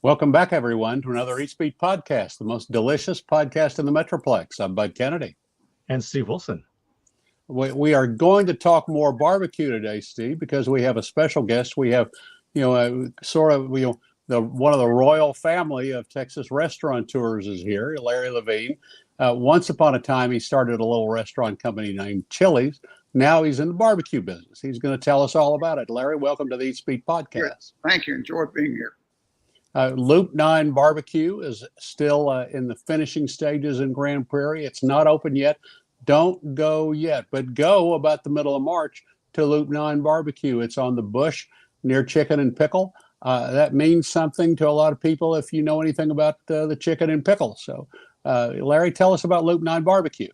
Welcome back, everyone, to another Eat Beat podcast, the most delicious podcast in the Metroplex. I'm Bud Kennedy. And Steve Wilson. We are going to talk more barbecue today, Steve, because we have a special guest. We have, one of the royal family of Texas restaurateurs is here, Larry Lavine. Once upon a time, he started a little restaurant company named Chili's. Now he's in the barbecue business. He's going to tell us all about it. Larry, welcome to the Eat Beat podcast. Thank you. Enjoyed being here. Loop 9 Barbecue is still in the finishing stages in Grand Prairie. It's not open yet. Don't go yet, but go about the middle of March to Loop 9 Barbecue. It's on the Bush near Chicken and Pickle. That means something to a lot of people if you know anything about the chicken and pickle. So, Larry, tell us about Loop 9 Barbecue.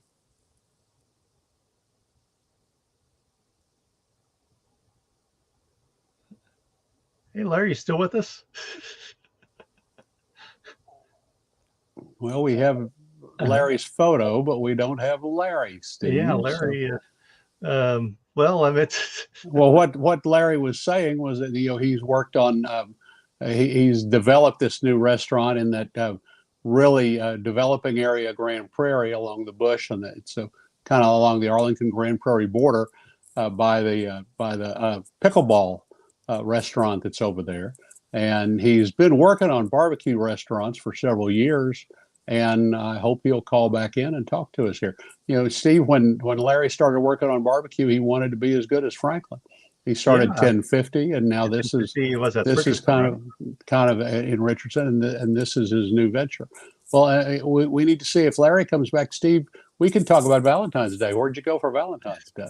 Hey, Larry, you still with us? Well, we have Larry's photo, but we don't have Larry, Steve. Yeah, Larry. So. Well, I mean, well, what Larry was saying was that he's worked on, he's developed this new restaurant in that really developing area, Grand Prairie, along the Bush, and it's kind of along the Arlington Grand Prairie border by the pickleball restaurant that's over there. And he's been working on barbecue restaurants for several years. And I hope he'll call back in and talk to us here. Steve, when Larry started working on barbecue, he wanted to be as good as Franklin. He started 1050, and now this is kind of in Richardson, and this is his new venture. Well, we need to see if Larry comes back. Steve, we can talk about Valentine's Day. Where'd you go for Valentine's Day?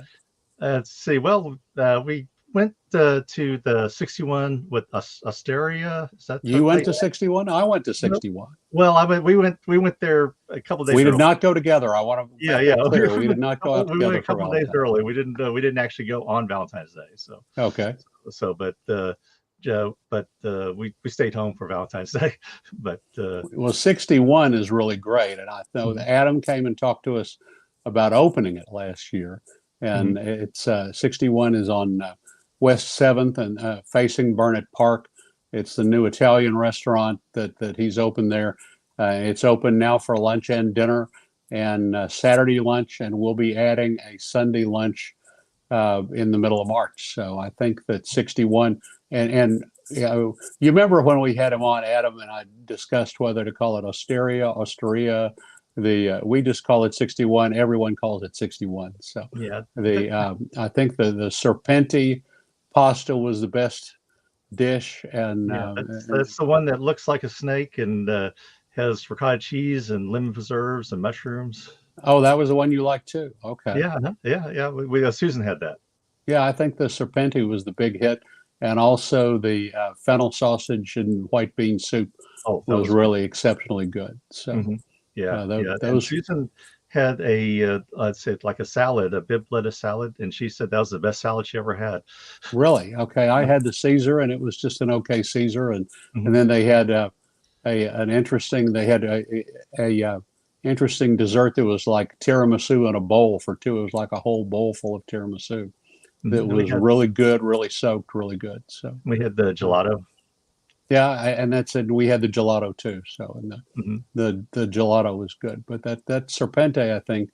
Let's see. Well, we went to the 61 with Asteria. Is that you went to 61? I went to 61. Well, we went there a couple of days. We did not go together. I want to clear. We did not go out together. We went a couple of days early. We didn't actually go on Valentine's Day. So okay. But we stayed home for Valentine's Day. But 61 is really great, and I know that Adam came and talked to us about opening it last year, and it's 61 is on West 7th and facing Burnett Park. It's the new Italian restaurant that he's opened there. It's open now for lunch and dinner and Saturday lunch, and we'll be adding a Sunday lunch in the middle of March. So I think that 61 and you remember when we had him on, Adam, and I discussed whether to call it Osteria. We just call it 61. Everyone calls it 61. So yeah, I think the Serpenti pasta was the best dish, and that's the one that looks like a snake and has ricotta cheese and lemon preserves and mushrooms. Oh, that was the one you liked too. Okay. Yeah. We Susan had that. Yeah, I think the Serpenti was the big hit, and also the fennel sausage and white bean soup was really exceptionally good. So those. Susan had a let's say like a salad, a bib lettuce salad, and she said that was the best salad she ever had. Really? Okay. I had the Caesar, and it was just an okay Caesar, and then they had an interesting interesting dessert that was like tiramisu in a bowl for two. It was like a whole bowl full of tiramisu. That was really good, really soaked, really good. So we had the gelato. Yeah, and we had the gelato too. So and the gelato was good, but that Serpente, I think,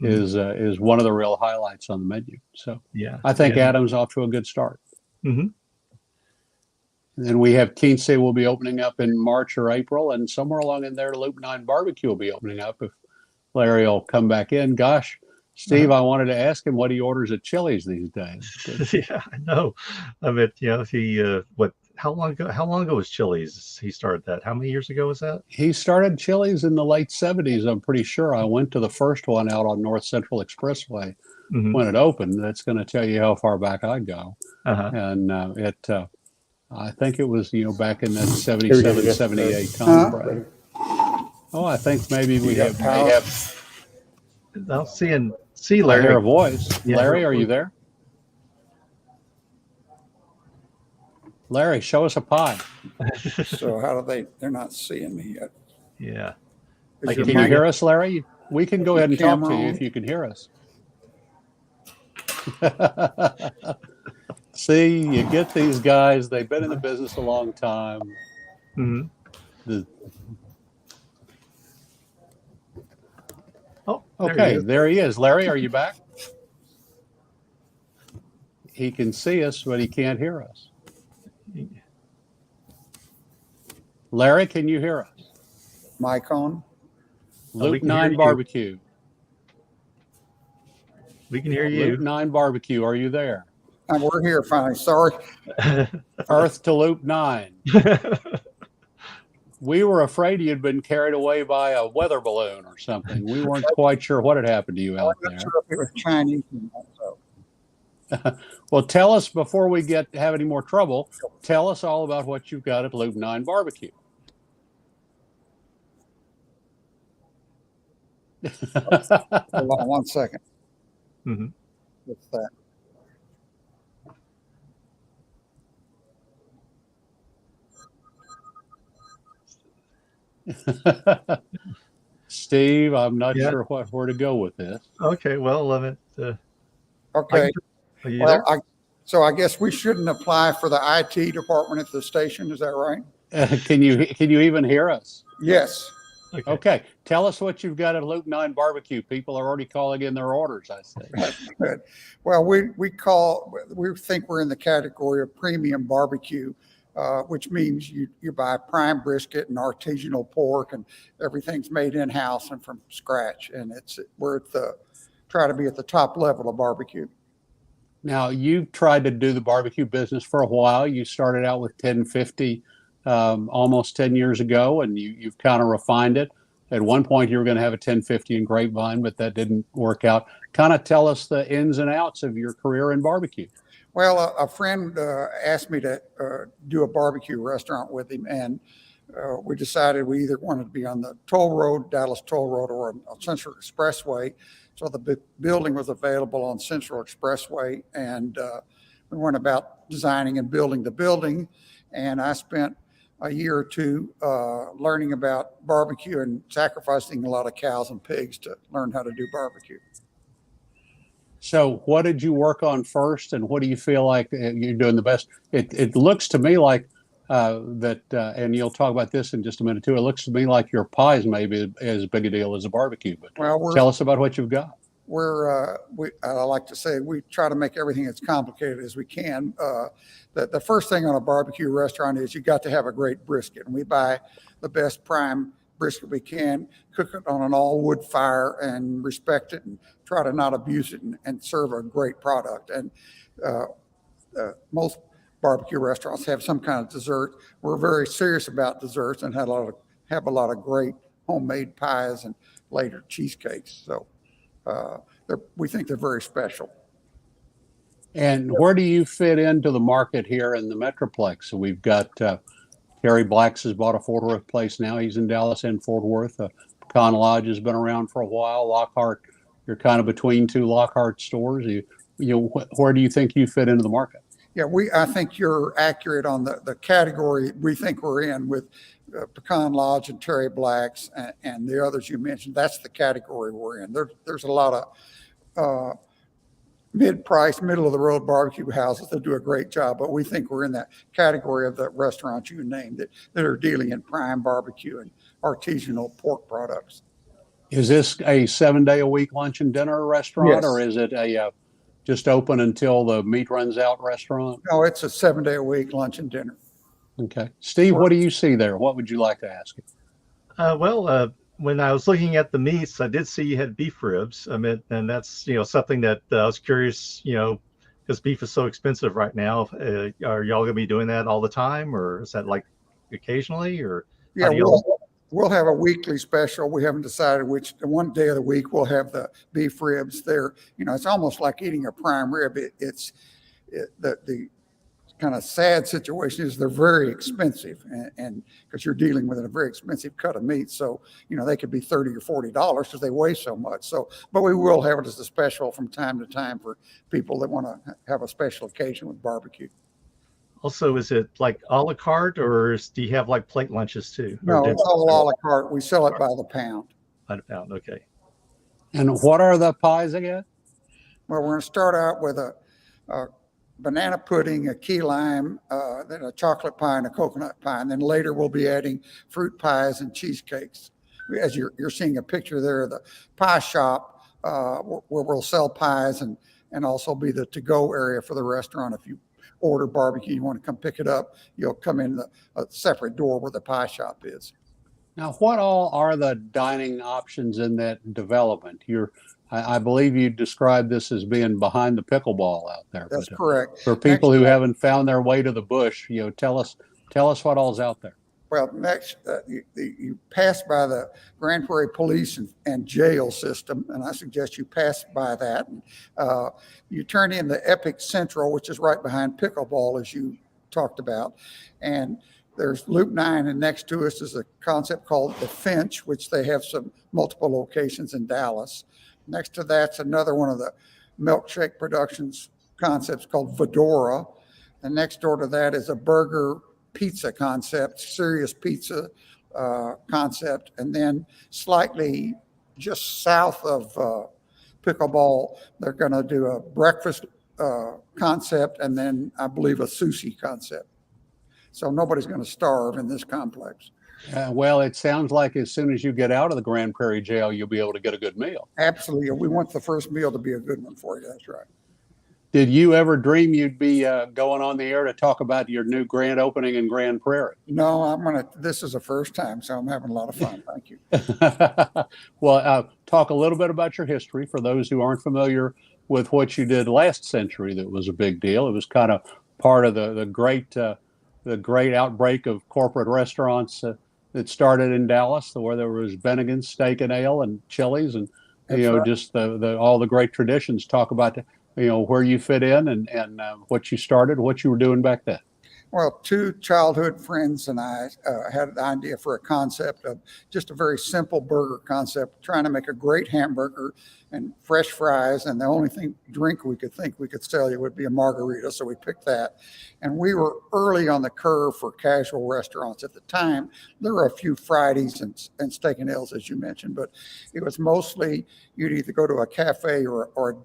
is one of the real highlights on the menu. So I think Adam's off to a good start. And we have Quince will be opening up in March or April, and somewhere along in there, Loop 9 Barbecue will be opening up if Larry will come back in. Gosh, Steve, I wanted to ask him what he orders at Chili's these days. Yeah, I know. I mean, he how long ago was Chili's? He started that. How many years ago was that? He started Chili's in the late 70s, I'm pretty sure. I went to the first one out on North Central Expressway when it opened. That's going to tell you how far back I go. And I think it was, back in that 77, 78 time frame. Oh, I think maybe we have. I'll see Larry. I hear a voice. Yeah. Larry, are you there? Larry, show us a pie. So how do they're not seeing me yet. Yeah. Can you hear us, Larry? We can go ahead and talk to you if you can hear us. See, you get these guys, they've been in the business a long time. The, Oh, okay, there he is. Larry, are you back? He can see us, but he can't hear us. Larry, can you hear us? Mic on. Loop 9 Barbecue. We can hear you. Loop 9 Barbecue, are you there? We're here finally. Sorry. Earth to Loop 9. We were afraid you'd been carried away by a weather balloon or something. We weren't quite sure what had happened to you out there. I'm not sure if it was Chinese. So. Well, tell us before we have any more trouble. Tell us all about what you've got at Loop 9 Barbecue. Hold on 1 second. Mm-hmm. What's that? Steve, I'm not sure where to go with this. Okay, well, okay. Are you there? So I guess we shouldn't apply for the IT department at the station. Is that right? Can you even hear us? Yes. Okay. Tell us what you've got at Loop 9 Barbecue. People are already calling in their orders, I see. Good. Well, we think we're in the category of premium barbecue, which means you buy prime brisket and artisanal pork, and everything's made in house and from scratch. And try to be at the top level of barbecue. Now, you've tried to do the barbecue business for a while. You started out with 1050 almost 10 years ago, and you've kind of refined it. At one point, you were going to have a 1050 in Grapevine, but that didn't work out. Kind of tell us the ins and outs of your career in barbecue. Well, a friend asked me to do a barbecue restaurant with him, and we decided we either wanted to be on the toll road, Dallas Toll Road, or on Central Expressway. So the building was available on Central Expressway, and we went about designing and building the building. And I spent a year or two learning about barbecue and sacrificing a lot of cows and pigs to learn how to do barbecue. So what did you work on first, and what do you feel like you're doing the best? It looks to me like and you'll talk about this in just a minute too. It looks to me like your pies may be as big a deal as a barbecue, but tell us about what you've got. I like to say we try to make everything as complicated as we can. The first thing on a barbecue restaurant is you got to have a great brisket, and we buy the best prime brisket we can, cook it on an all wood fire, and respect it and try to not abuse it, and serve a great product. And most barbecue restaurants have some kind of dessert. We're very serious about desserts and have a lot of great homemade pies and later cheesecakes. So we think they're very special. And where do you fit into the market here in the Metroplex? So we've got Terry Blacks has bought a Fort Worth place now. He's in Dallas and Fort Worth. Pecan Lodge has been around for a while. Lockhart, you're kind of between two Lockhart stores. Where do you think you fit into the market? Yeah, I think you're accurate on the category we think we're in with Pecan Lodge and Terry Blacks and the others you mentioned. That's the category we're in. There's a lot of mid-price, middle-of-the-road barbecue houses that do a great job, but we think we're in that category of the restaurants you named that are dealing in prime barbecue and artisanal pork products. Is this a 7-day-a-week lunch and dinner restaurant, yes, or is it a just open until the meat runs out restaurant? No, it's a 7-day-a-week lunch and dinner. Okay. Steve, what do you see there? What would you like to ask him? When I was looking at the meats, I did see you had beef ribs. I mean, and that's, something that I was curious, because beef is so expensive right now. Are y'all going to be doing that all the time, or is that like occasionally, or? Yeah, we'll have a weekly special. We haven't decided which one day of the week we'll have the beef ribs there. It's almost like eating a prime rib. The kind of sad situation is they're very expensive, and because you're dealing with a very expensive cut of meat, so they could be $30 or $40 because they weigh so much. So, but we will have it as a special from time to time for people that want to have a special occasion with barbecue. Also, is it like a la carte, or do you have like plate lunches too? No, it's all a la carte. We sell it by the pound. By the pound, okay. And what are the pies again? Well, we're going to start out with a banana pudding, a key lime, then a chocolate pie and a coconut pie. And then later we'll be adding fruit pies and cheesecakes. As you're seeing a picture there of the pie shop, where we'll sell pies and also be the to-go area for the restaurant. If you order barbecue, you want to come pick it up, you'll come in a separate door where the pie shop is. Now, what all are the dining options in that development? I believe you described this as being behind the pickleball out there. That's correct. For people who haven't found their way to the bush, tell us what all's out there. Well, next, you pass by the Grand Prairie Police and Jail system, and I suggest you pass by that. And, you turn in the Epic Central, which is right behind pickleball, as you talked about. And there's Loop 9, and next to us is a concept called the Finch, which they have some multiple locations in Dallas. Next to that's another one of the Milkshake Productions concepts called Fedora. And next door to that is a burger pizza concept, serious pizza concept. And then slightly just south of pickleball, they're going to do a breakfast concept and then I believe a sushi concept. So nobody's going to starve in this complex. Well, it sounds like as soon as you get out of the Grand Prairie Jail, you'll be able to get a good meal. Absolutely. We want the first meal to be a good one for you. That's right. Did you ever dream you'd be going on the air to talk about your new grand opening in Grand Prairie? No, this is the first time, so I'm having a lot of fun. Thank you. Well, talk a little bit about your history for those who aren't familiar with what you did last century. That was a big deal. It was kind of part of the great outbreak of corporate restaurants that started in Dallas, where there was Bennigan's Steak and Ale and Chili's, and right. Just all the great traditions. Talk about where you fit in and what you started, what you were doing back then. Well, two childhood friends and I had the idea for a concept of just a very simple burger concept, trying to make a great hamburger and fresh fries. And the only drink we could think we could sell you would be a margarita. So we picked that. And we were early on the curve for casual restaurants. At the time, there were a few Fridays and Steak and Ales, as you mentioned, but it was mostly you'd either go to a cafe or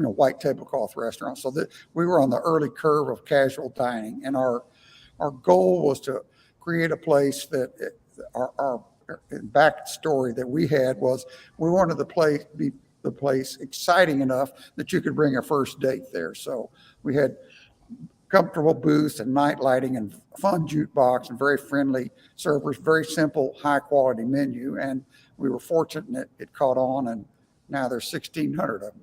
white tablecloth restaurants. So that we were on the early curve of casual dining, and our goal was to create a place that our backstory that we had was we wanted the place exciting enough that you could bring a first date there. So we had comfortable booths and night lighting and fun jukebox and very friendly servers, very simple, high quality menu. And we were fortunate that it caught on, and now there's 1,600 of them.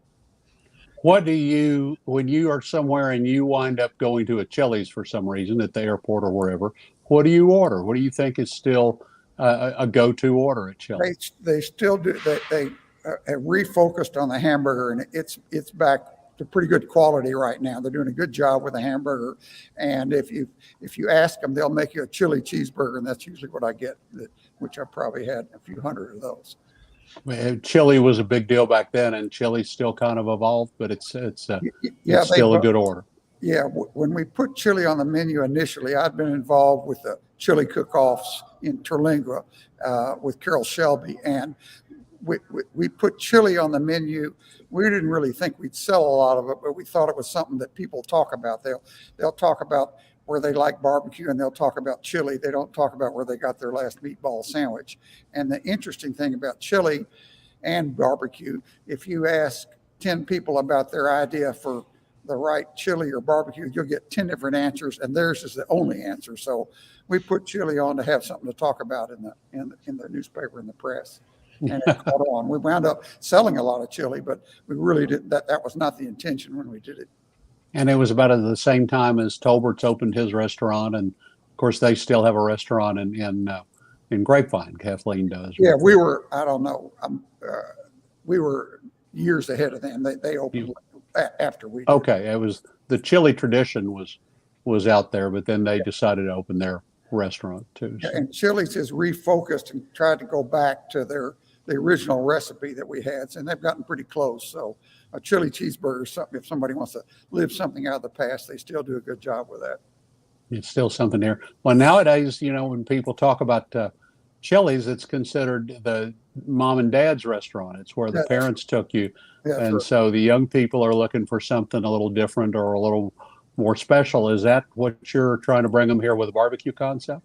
What do you, when you are somewhere and you wind up going to a Chili's for some reason at the airport or wherever, what do you order? What do you think is still a go-to order at Chili's? They still do. They have refocused on the hamburger, and it's back to pretty good quality right now. They're doing a good job with the hamburger, and if you ask them, they'll make you a chili cheeseburger, and that's usually what I get, which I probably had a few hundred of those. Chili was a big deal back then, and chili's still kind of evolved, but it's still a good order. Yeah, when we put chili on the menu initially, I'd been involved with the chili cook-offs in Terlingua with Carol Shelby, and we put chili on the menu. We didn't really think we'd sell a lot of it, but we thought it was something that people talk about. They'll talk about where they like barbecue, and they'll talk about chili. They don't talk about where they got their last meatball sandwich. And the interesting thing about chili and barbecue, if you ask 10 people about their idea for the right chili or barbecue, you'll get 10 different answers, and theirs is the only answer. So we put chili on to have something to talk about in the newspaper and the press. And it caught on. We wound up selling a lot of chili, but we really did that was not the intention when we did it. And it was about at the same time as Tolbert's opened his restaurant, and of course they still have a restaurant in Grapevine. Kathleen does. Yeah, we were. I don't know. We were years ahead of them. They opened after we did. Okay, it was the chili tradition was out there, but then they decided to open their restaurant too. So. And Chili's has refocused and tried to go back to the original recipe that we had, and they've gotten pretty close. So a chili cheeseburger is something, if somebody wants to live something out of the past, they still do a good job with that. It's still something there. Well, nowadays, when people talk about Chili's, it's considered mom and dad's restaurant. It's where the That's parents took you. That's And right. so the young people are looking for something a little different or a little more special. Is that what you're trying to bring them here with a barbecue concept?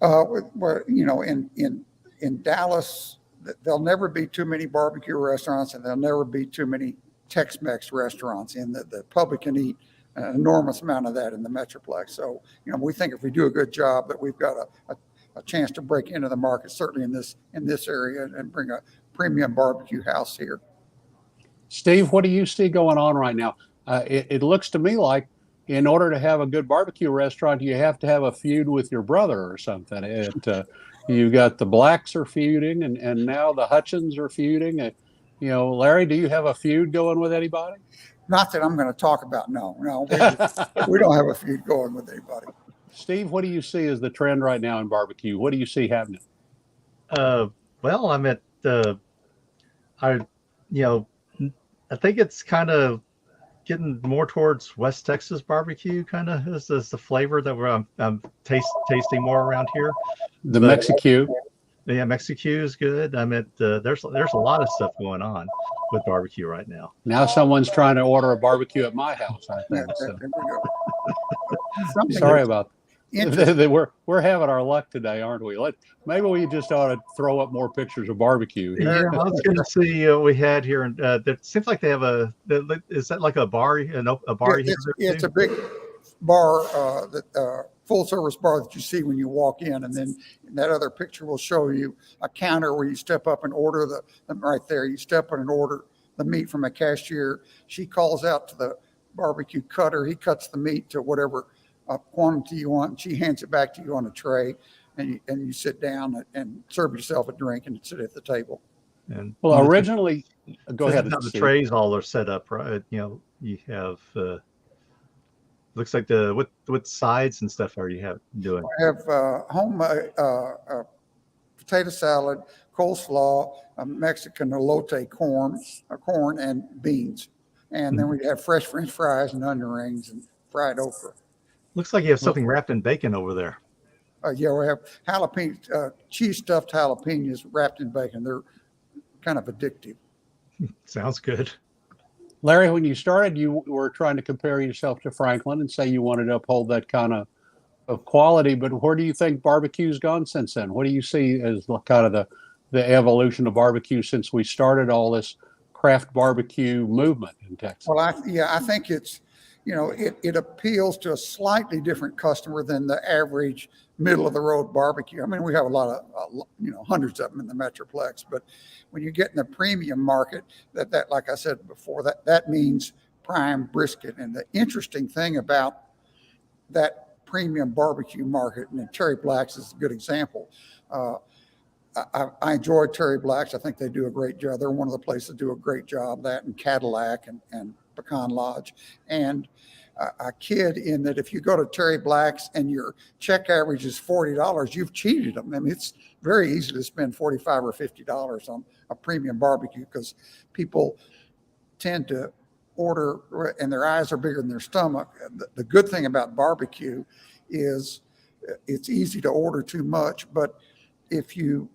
Well, in Dallas, there'll never be too many barbecue restaurants, and there'll never be too many Tex-Mex restaurants. In the public can eat an enormous amount of that in the Metroplex. So, we think if we do a good job, that we've got a chance to break into the market, certainly in this area, and bring a premium barbecue house here. Steve, what do you see going on right now? It looks to me like in order to have a good barbecue restaurant, you have to have a feud with your brother or something. You've got the Blacks are feuding, and now the Hutchins are feuding. Larry, do you have a feud going with anybody? Not that I'm going to talk about. No, we don't have a feud going with anybody. Steve, what do you see as the trend right now in barbecue? What do you see happening? Well, I'm at I think it's kind of getting more towards West Texas barbecue. Kind of is the flavor that I'm tasting more around here. The Mexique. Yeah, Mexique is good. I mean, there's a lot of stuff going on with barbecue right now. Now someone's trying to order a barbecue at my house, I think. So. Sorry about that. We're having our luck today, aren't we? Maybe we just ought to throw up more pictures of barbecue. Yeah, I was going to see what we had here, and it seems like they have is that like a bar? A bar? It's a big bar, full service bar that you see when you walk in, and then that other picture will show you a counter where you step up and order right there. You step up and order the meat from a cashier. She calls out to the barbecue cutter. He cuts the meat to whatever quantity you want, and she hands it back to you on a tray, and you sit down and serve yourself a drink and sit at the table. And originally, go ahead. The trays all are set up, right? You have looks like what sides and stuff are you doing? I have home potato salad, coleslaw, Mexican elote corn and beans, and then we have fresh French fries and onion rings and fried okra. Looks like you have something wrapped in bacon over there. Yeah, we have jalapeno, cheese stuffed jalapenos wrapped in bacon. They're kind of addictive. Sounds good. Larry, when you started, you were trying to compare yourself to Franklin and say you wanted to uphold that kind of quality. But where do you think barbecue's gone since then? What do you see as kind of the evolution of barbecue since we started all this craft barbecue movement in Texas? Well, I think it's, it appeals to a slightly different customer than the average middle of the road barbecue. I mean, we have a lot of, hundreds of them in the Metroplex, but when you get in the premium market, that like I said before, that means prime brisket. And the interesting thing about that premium barbecue market, and Terry Black's is a good example. I enjoy Terry Black's. I think they do a great job. They're one of the places that do a great job. That and Cadillac and Pecan Lodge. And I kid in that if you go to Terry Black's and your check average is $40, you've cheated them. I mean, it's very easy to spend $45 or $50 on a premium barbecue because people tend to order and their eyes are bigger than their stomach. The good thing about barbecue is it's easy to order too much, but if you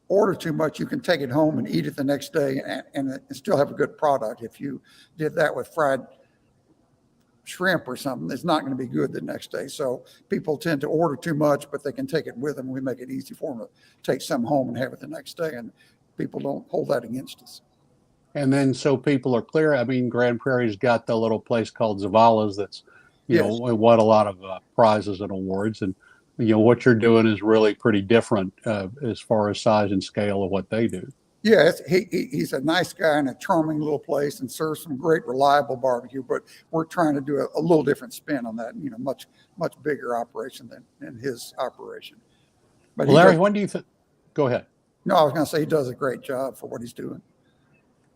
order too much, you can take it home and eat it the next day and still have a good product. If you did that with fried shrimp or something, it's not going to be good the next day. So people tend to order too much, but they can take it with them. We make it easy for them to take some home and have it the next day, and people don't hold that against us. And then so people are clear, I mean, Grand Prairie's got the little place called Zavala's that's, won a lot of prizes and awards. And, what you're doing is really pretty different as far as size and scale of what they do. Yeah, he's a nice guy in a charming little place and serves some great, reliable barbecue. But we're trying to do a little different spin on that. Much bigger operation than his operation. But Larry, when do you think? Go ahead. No, I was going to say he does a great job for what he's doing.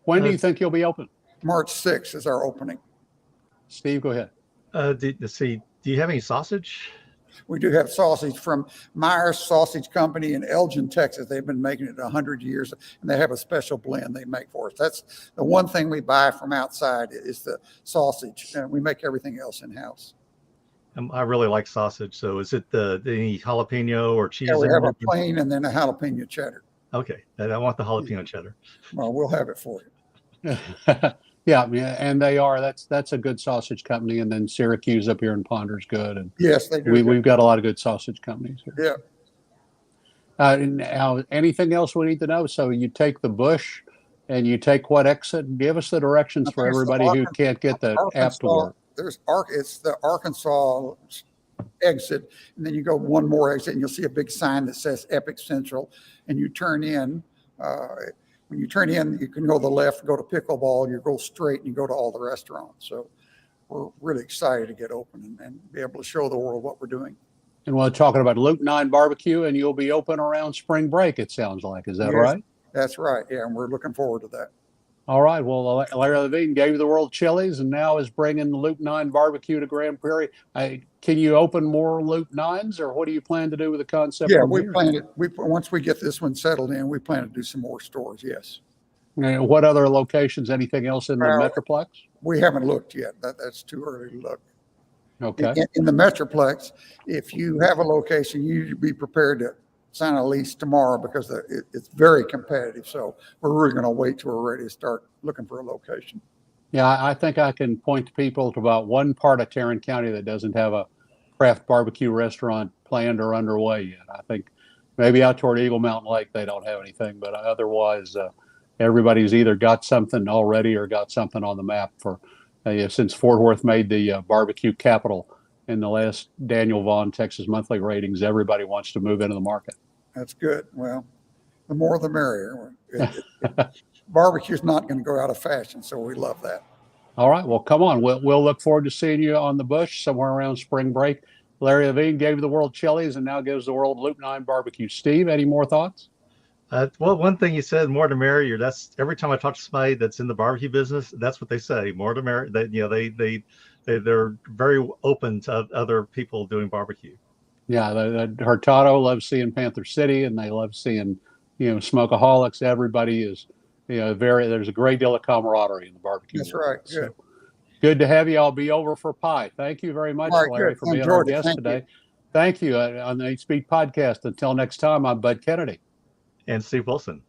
When do you think you'll be open? March 6th is our opening. Steve, go ahead. Do you have any sausage? We do have sausage from Myers Sausage Company in Elgin, Texas. They've been making it 100 years, and they have a special blend they make for us. That's the one thing we buy from outside is the sausage, and we make everything else in-house. I really like sausage. So is it any jalapeno or cheese? Yeah, we have a plain and then a jalapeno cheddar. Okay, and I want the jalapeno cheddar. Well, we'll have it for you. Yeah, yeah, and they are. That's a good sausage company, and then Syracuse up here in Ponder's good, and Yes, they do. we've got a lot of good sausage companies here. Yeah. Now, anything else we need to know? So you take the Bush, and you take what exit? Give us the directions I for think it's the everybody who can't get the app to Arkansas. work. It's the Arkansas exit, and then you go one more exit, and you'll see a big sign that says Epic Central, and you turn in. When you turn in, you can go to the left, go to pickleball, you go straight, and you go to all the restaurants. So we're really excited to get open and be able to show the world what we're doing. And we're talking about Loop 9 Barbecue, and you'll be open around spring break, it sounds like. Is that Yes, right? that's right. Yeah, and we're looking forward to that. All right. Well, Larry Lavine gave the world Chili's and now is bringing the Loop 9 Barbecue to Grand Prairie. Can you open more Loop 9s, or what do you plan to do with the concept Yeah, from we here? plan it. Once we get this one settled in, we plan to do some more stores. Yes. What other locations? Anything else in the Metroplex? We haven't looked yet. That's too early to look. Okay. In the Metroplex, if you have a location, you should be prepared to sign a lease tomorrow because it's very competitive. So we're really going to wait till we're ready to start looking for a location. Yeah, I think I can point to people to about one part of Tarrant County that doesn't have a craft barbecue restaurant planned or underway yet. I think maybe out toward Eagle Mountain Lake they don't have anything, but otherwise everybody's either got something already or got something on the map for since Fort Worth made the barbecue capital in the last Daniel Vaughn Texas Monthly ratings. Everybody wants to move into the market. That's good. Well, the more the merrier. Barbecue's not going to go out of fashion, so we love that. All right. Well, come on. We'll look forward to seeing you on the Bush somewhere around spring break. Larry Lavine gave the world Chili's and now gives the world Loop 9 Barbecue. Steve, any more thoughts? Well, one thing you said, more to merrier. That's every time I talk to somebody that's in the barbecue business, that's what they say. More to merrier. They're very open to other people doing barbecue. Yeah, Hurtado loves seeing Panther City, and they love seeing Smokeaholics. Everybody is there's a great deal of camaraderie in the barbecue. That's right. Good. So, good to have you. I'll be over for pie. Thank you very much, Larry, for being our guest today. Thank you on the 8 Speed Podcast. Until next time, I'm Bud Kennedy. And Steve Wilson.